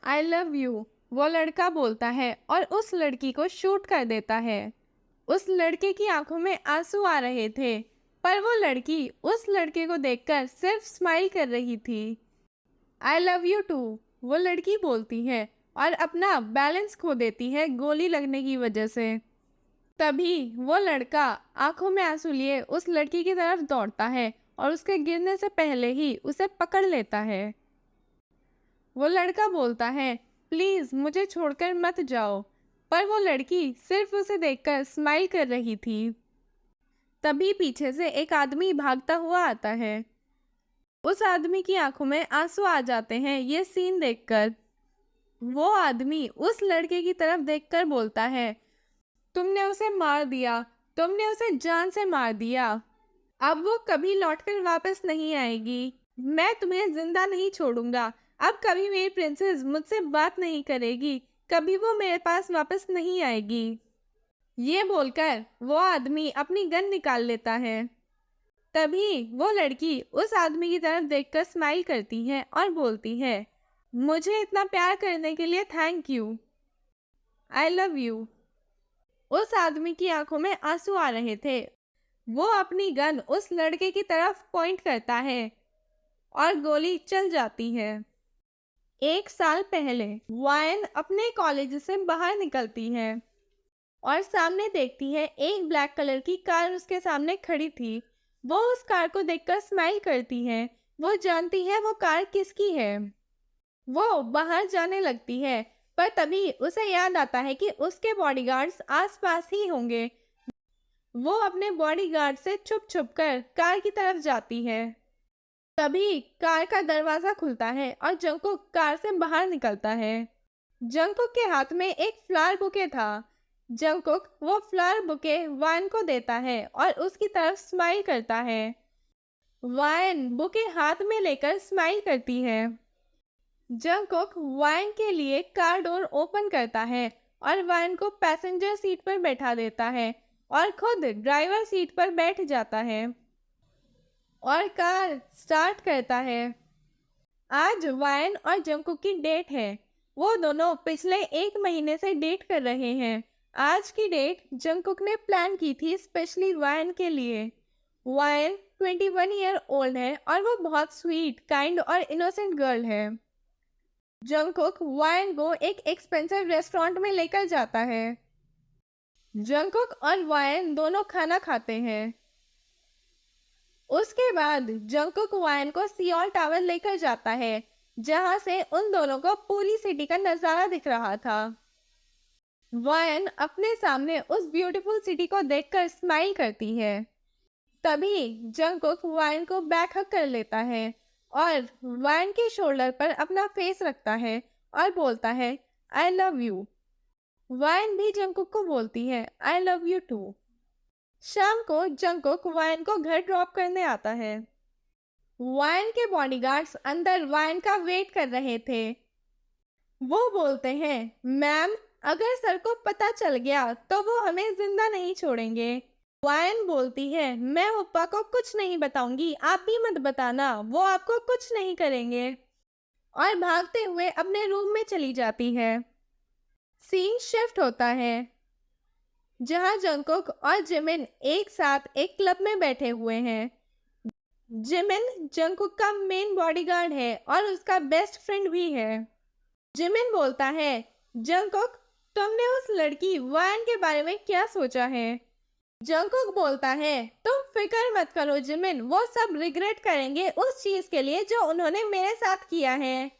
I love you, वो लड़का बोलता है और उस लड़की को शूट कर देता है। उस लड़के की आंखों में आंसू आ रहे थे, पर वो लड़की उस लड़के को देखकर सिर्फ स्माइल कर रही थी। आई लव यू टू, वो लड़की बोलती है और अपना बैलेंस खो देती है गोली लगने की वजह से। तभी वो लड़का आंखों में आंसू लिए उस लड़की की तरफ दौड़ता है और उसके गिरने से पहले ही उसे पकड़ लेता है। वो लड़का बोलता है, प्लीज मुझे छोड़कर मत जाओ, पर वो लड़की सिर्फ उसे देखकर स्माइल कर रही थी। तभी पीछे से एक आदमी भागता हुआ आता है। उस आदमी की आंखों में आंसू आ जाते हैं ये सीन देखकर। वो आदमी उस लड़के की तरफ देखकर बोलता है, तुमने उसे मार दिया, तुमने उसे जान से मार दिया। अब वो कभी लौटकर वापस नहीं आएगी। मैं तुम्हें जिंदा नहीं छोड़ूंगा। अब कभी मेरी प्रिंसेस मुझसे बात नहीं करेगी, कभी वो मेरे पास वापस नहीं आएगी। ये बोलकर वो आदमी अपनी गन निकाल लेता है। तभी वो लड़की उस आदमी की तरफ देखकर स्माइल करती है और बोलती है, मुझे इतना प्यार करने के लिए thank you. I love you. उस आदमी की आंखों में आंसू आ रहे थे। वो अपनी गन उस लड़के की तरफ पॉइंट करता है और गोली चल जाती है। एक साल पहले वायन अपने कॉलेज से बाहर निकलती है और सामने देखती है एक ब्लैक कलर की कार उसके सामने खड़ी थी। वो उस कार को देखकर स्माइल करती है। वो जानती है वो कार किसकी है। वो बाहर जाने लगती है, पर तभी उसे याद आता है कि उसके बॉडीगार्ड्स आसपास ही होंगे। वो अपने बॉडीगार्ड से छुप छुप कर कार की तरफ जाती है। तभी कार का दरवाजा खुलता है और जंगकुक कार से बाहर निकलता है। जंगकुक के हाथ में एक फ्लावर बुके था। जंगकुक वो फ्लावर बुके वायन को देता है और उसकी तरफ स्माइल करता है। वायन बुके हाथ में लेकर स्माइल करती है। जंगकुक वायन के लिए कार डोर ओपन करता है और वायन को पैसेंजर सीट पर बैठा देता है और खुद ड्राइवर सीट पर बैठ जाता है और कार स्टार्ट करता है। आज वायन और जंगकुक की डेट है। वो दोनों पिछले एक महीने से डेट कर रहे हैं। आज की डेट जंगकुक ने प्लान की थी स्पेशली वायन के लिए। वायन 21 ईयर ओल्ड है और वो बहुत स्वीट, काइंड और इनोसेंट गर्ल है। जंगकुक वायन को एक एक्सपेंसिव रेस्टोरेंट में लेकर जाता है। जंगकुक और वायन दोनों खाना खाते हैं। उसके बाद जंगकुक वायन को सियोल टावर लेकर जाता है, जहां से उन दोनों को पूरी सिटी का नजारा दिख रहा था। वायन अपने सामने उस ब्यूटीफुल सिटी को देखकर स्माइल करती है। तभी जंगकुक वायन को बैक हग कर लेता है और वायन के शोल्डर पर अपना फेस रखता है और बोलता है, आई लव यू। वायन भी जंगकुक को बोलती है, आई लव यू टू। शाम को जंगकुक वायन को घर ड्रॉप करने आता है। वायन के बॉडीगार्ड्स अंदर वायन का वेट कर रहे थे। वो बोलते हैं, मैम, अगर सर को पता चल गया तो वो हमें जिंदा नहीं छोड़ेंगे। वायन बोलती है, मैं पप्पा को कुछ नहीं बताऊंगी, आप भी मत बताना, वो आपको कुछ नहीं करेंगे। और भागते हुए अपने रूम में चली जाती है। सीन शिफ्ट होता है, जहां जंगकुक और जिमिन एक साथ एक क्लब में बैठे हुए हैं। जिमिन जंगकुक का मेन बॉडीगार्ड है और उसका बेस्ट फ्रेंड भी है। जिमिन बोलता है, जंगकुक, तुमने उस लड़की वायन के बारे में क्या सोचा है? जंगकुक बोलता है, तुम फिक्र मत करो जिमिन, वो सब रिग्रेट करेंगे उस चीज के लिए जो उन्होंने मेरे साथ किया है।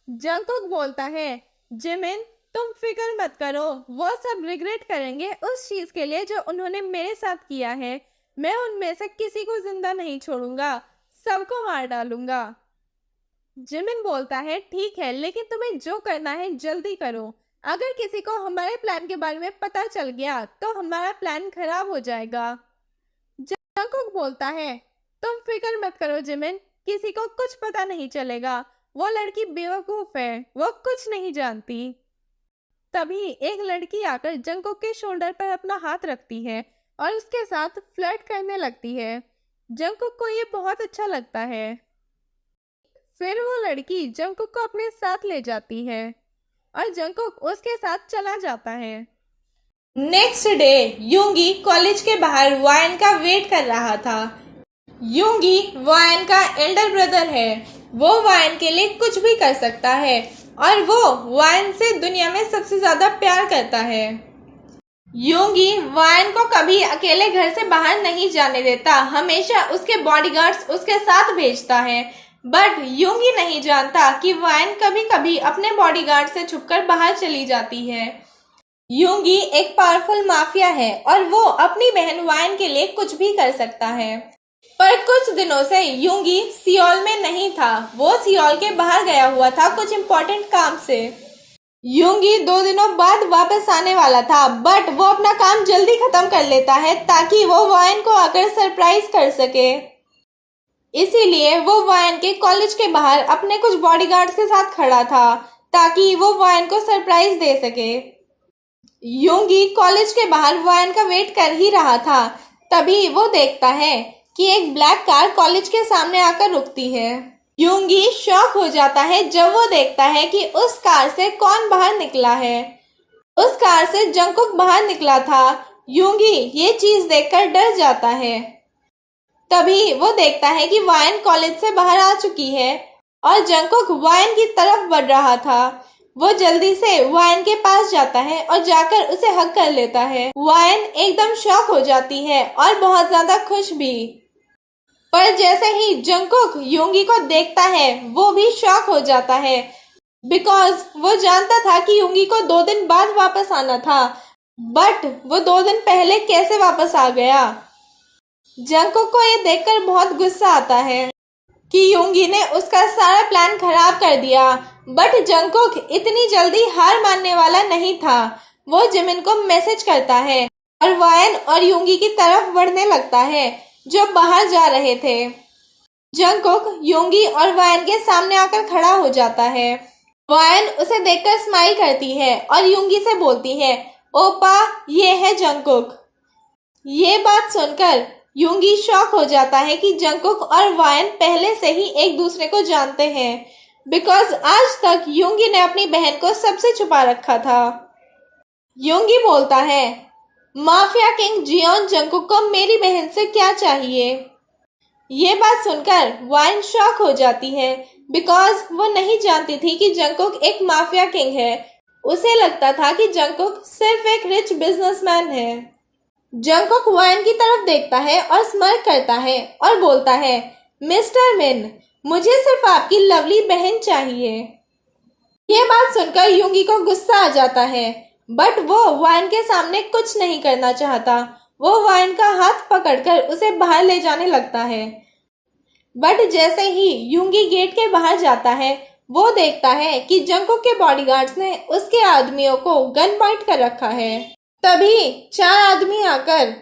जंगकुक बोलता है, जिमिन, तुम फिक्र मत करो, वो सब रिग्रेट करेंगे उस चीज के लिए जो उन्होंने मेरे साथ किया है। मैं उनमें से किसी को जिंदा नहीं छोड़ूंगा, सबको मार डालूंगा। जिमिन बोलता है, ठीक है, लेकिन तुम्हें जो करना है जल्दी करो। अगर किसी को हमारे प्लान के बारे में पता चल गया तो हमारा प्लान खराब हो जाएगा। जंगकुक बोलता है, तुम फिक्र मत करो जिमिन, किसी को कुछ पता नहीं चलेगा। वो लड़की बेवकूफ है, वो कुछ नहीं जानती। तभी एक लड़की आकर जंगकुक के शोल्डर पर अपना हाथ रखती है और उसके साथ फ्लर्ट करने लगती है। जंगकुक को ये बहुत अच्छा लगता है। फिर वो लड़की जंगकुक को अपने साथ ले जाती है और जंगकुक उसके साथ चला जाता है। नेक्स्ट डे यूंगी कॉलेज के बाहर वायन का वेट कर रहा था। यूंगी वायन का एल्डर ब्रदर है। वो वायन के लिए कुछ भी कर सकता है और वो वायन से दुनिया में सबसे ज्यादा प्यार करता है। यूंगी वायन को कभी अकेले घर से बाहर नहीं जाने देता, हमेशा उसके बॉडीगार्ड्स उसके साथ भेजता है। बट यूंगी नहीं जानता कि वायन कभी कभी अपने बॉडीगार्ड से छुपकर बाहर चली जाती है। यूंगी एक पावरफुल माफिया है और वो अपनी बहन वायन के लिए कुछ भी कर सकता है। पर कुछ दिनों से यूंगी सियोल में नहीं था। वो सियोल के बाहर गया हुआ था कुछ इम्पोर्टेंट काम से। यूंगी 2 दिनों बाद वापस आने वाला था, बट वो अपना काम जल्दी खत्म कर लेता है ताकि वो वायन को आकर सरप्राइज कर सके। इसीलिए वो वायन के कॉलेज के बाहर अपने कुछ बॉडीगार्ड्स के साथ खड़ा था ताकि वो वायन को सरप्राइज दे सके। यूंगी कॉलेज के बाहर वायन का वेट कर ही रहा था, तभी वो देखता है कि एक ब्लैक कार कॉलेज के सामने आकर रुकती है। यूंगी शॉक हो जाता है जब वो देखता है कि उस कार से कौन बाहर निकला है। उस कार से जंगकुक बाहर निकला था। यूंगी ये चीज देखकर डर जाता है। तभी वो देखता है कि वायन कॉलेज से बाहर आ चुकी है और जंगकुक वायन की तरफ बढ़ रहा था। वो जल्दी से वायन के पास जाता है और जाकर उसे हग कर लेता है। वायन एकदम शॉक हो जाती है और बहुत ज्यादा खुश भी। पर जैसे ही जंगकुक यूंगी को देखता है वो भी शॉक हो जाता है, बिकॉज वो जानता था कि यूंगी को 2 दिन बाद वापस आना था, बट वो 2 दिन पहले कैसे वापस आ गया। जंगकुक को ये देखकर बहुत गुस्सा आता है कि यूंगी ने उसका सारा प्लान खराब कर दिया। बट जंगकुक इतनी जल्दी हार मानने वाला नहीं था। वो जिमिन को मैसेज करता है और वायन और यूंगी की तरफ बढ़ने लगता है जो बाहर जा रहे थे। जंगकुक यूंगी और वायन के सामने आकर खड़ा हो जाता है। वायन उसे देखकर स्माइल करती है और यूंगी से बोलती है, ओपा ये है जंगकुक। ये बात सुनकर यूंगी शॉक हो जाता है कि जंगकुक और वायन पहले से ही एक दूसरे को जानते हैं, बिकॉज आज तक यूंगी ने अपनी बहन को सबसे छुपा रखा था। यूंगी बोलता है, माफिया किंग जियोन जंगकुक को मेरी बहन से क्या चाहिए। ये बात सुनकर वायन शॉक हो जाती है, बिकॉज वो नहीं जानती थी कि जंगकुक एक माफिया किंग है। उसे लगता था कि जंगकुक सिर्फ एक रिच बिजनेसमैन है। जंगकुक वायन की तरफ देखता है और स्माइल करता है और बोलता है, मिस्टर मिन मुझे सिर्फ आपकी लवली बहन चाहिए। ये बात सुनकर यूंगी को गुस्सा आ जाता है, बट वो वायन के सामने कुछ नहीं करना चाहता। वो वायन का हाथ पकड़कर उसे बाहर ले जाने लगता है। बट जैसे ही यूंगी गेट के बाहर जाता है वो देखता है कि जंगकुक के बॉडीगार्ड्स ने उसके आदमियों को गन पॉइंट कर रखा है। तभी 4 आदमी आकर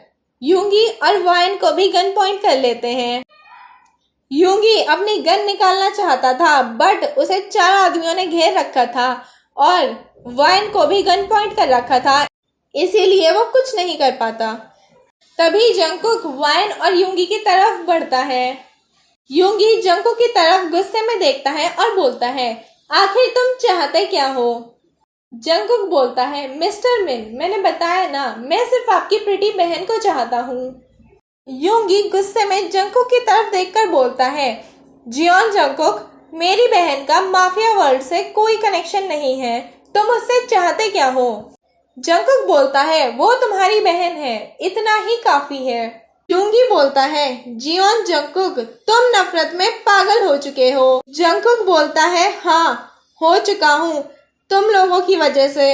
यूंगी और वायन को भी गन पॉइंट कर लेते हैं। यूंगी अपनी गन निकालना चाहता था, बट उसे 4 आदमियों ने घेर रखा था और वायन को भी गन पॉइंट कर रखा था, इसीलिए वो कुछ नहीं कर पाता। तभी जंगकुक वायन और यूंगी की तरफ बढ़ता है। यूंगी जंगकुक की तरफ गुस्से में देखता है और बोलता है, आखिर तुम चाहते क्या हो। जंगकुक बोलता है, मिस्टर मिन मैंने बताया ना, मैं सिर्फ आपकी प्रिटी बहन को चाहता हूँ। यूंगी गुस्से में जंगकुक की तरफ देखकर बोलता है, जियोन जंगकुक मेरी बहन का माफिया वर्ल्ड से कोई कनेक्शन नहीं है, तुम उससे चाहते क्या हो। जंगकुक बोलता है, वो तुम्हारी बहन है, इतना ही काफी है। यूंगी बोलता है, जियोन जंगकुक तुम नफरत में पागल हो चुके हो। जंगकुक बोलता है, हाँ हो चुका हूँ तुम लोगों की वजह से।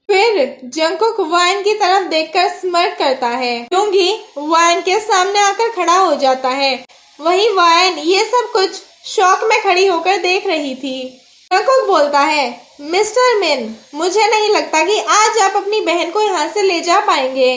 फिर जंगकुक वायन की तरफ देखकर स्माइल करता है। यूंगी वायन के सामने आकर खड़ा हो जाता है। वही वायन ये सब कुछ शॉक में खड़ी होकर देख रही थी। जंगकुक बोलता है, मिस्टर मिन मुझे नहीं लगता कि आज आप अपनी बहन को यहाँ से ले जा पाएंगे।